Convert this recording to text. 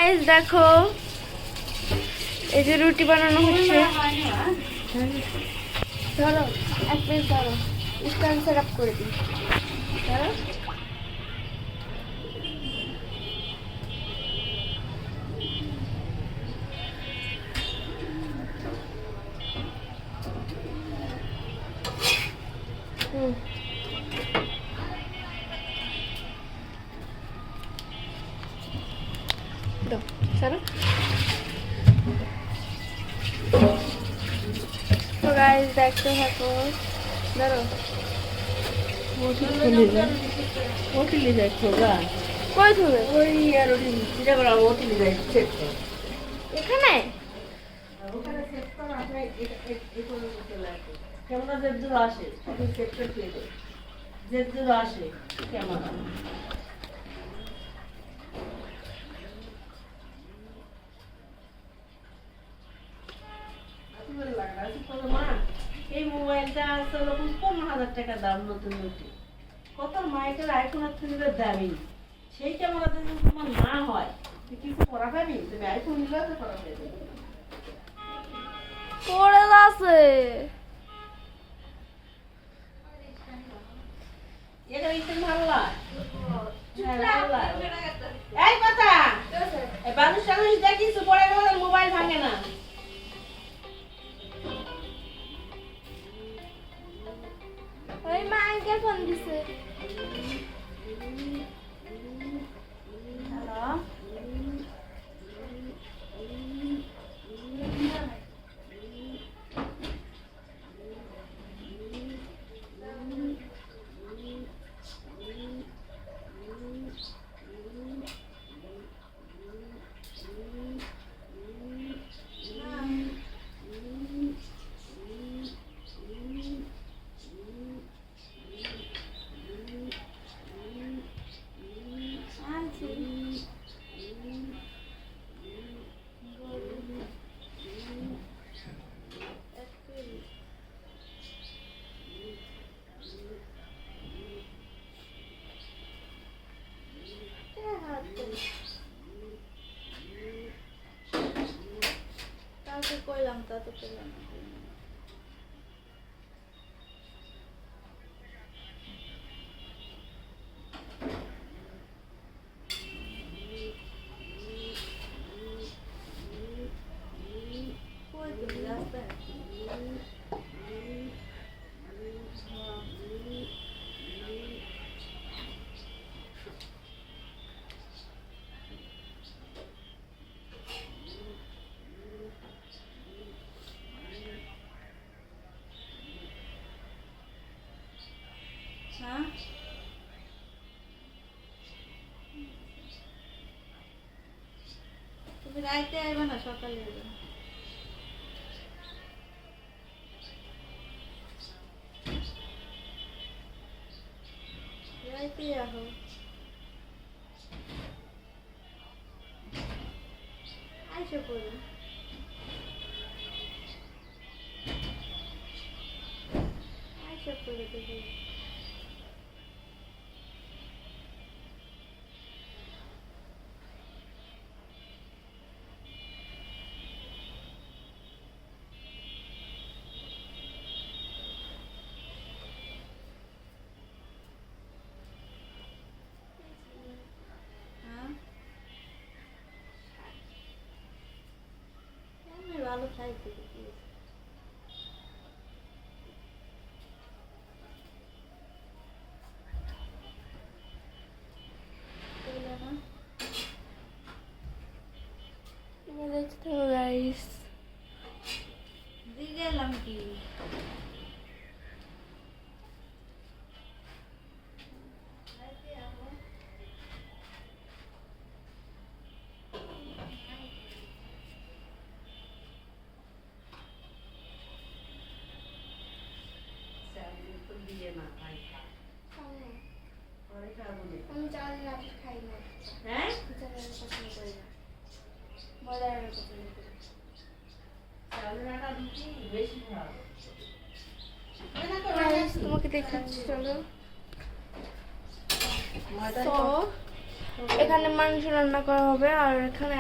Guys দেখো এই যে রুটি বানানো হচ্ছে। ধরো এক পিস ধরো, স্ট্যান্ড সেট আপ করে দিই। ধরো দাও সরো। তো গাইস দেখতে থাকো। ধরো ওটিলি যায় খোগা কই ধরে ওই আর ওটি যেটা বলা ওটিলি যায় সেট এখানে ওখানে সেট করা আছে এই করে চলে আসে ক্যামেরা যে দূর আসে আপনি সেট করে প্লে করুন যে দূর আসে ক্যামেরা এই মোবাইলটা আসলে 15,000 টাকা দাম নতুন নতুন কত মাইকের আইফোন থেকে দামি সেই ক্যামেরা যদি তোমার না হয় কিছু করা পাবি তুমি আইফোন নিলে তো করা পাবে পড়ে আছে এটা ইনস্টাগ্রাম ভালো লাগে এই কথা এই বালু সালু দেখিস পড়ে গেলে মোবাইল ভাঙে না ওই মা আঙ্কেল ফোন দিছে। হ্যালো তাকে কইলাম তা তো পেলাম না। কই তুমি রাস্তায় হ্যাঁ তুমি রাইতে আইবা না সকালে আইবা রাইতে আহো আইসা পড়ো আইসা পড়ো দেখি ভালো খাইতে দেখতে হবে গাইস দিয়ে গেলাম কি আমি চাল না খাই না হ্যাঁ পছন্দ করি না মজার পছন্দ করি চালনাটা দিচ্ছি বেশি ভালো তোমাকে দেখাচ্ছি চলো তো এখানে মাংস রান্না করা হবে আর এখানে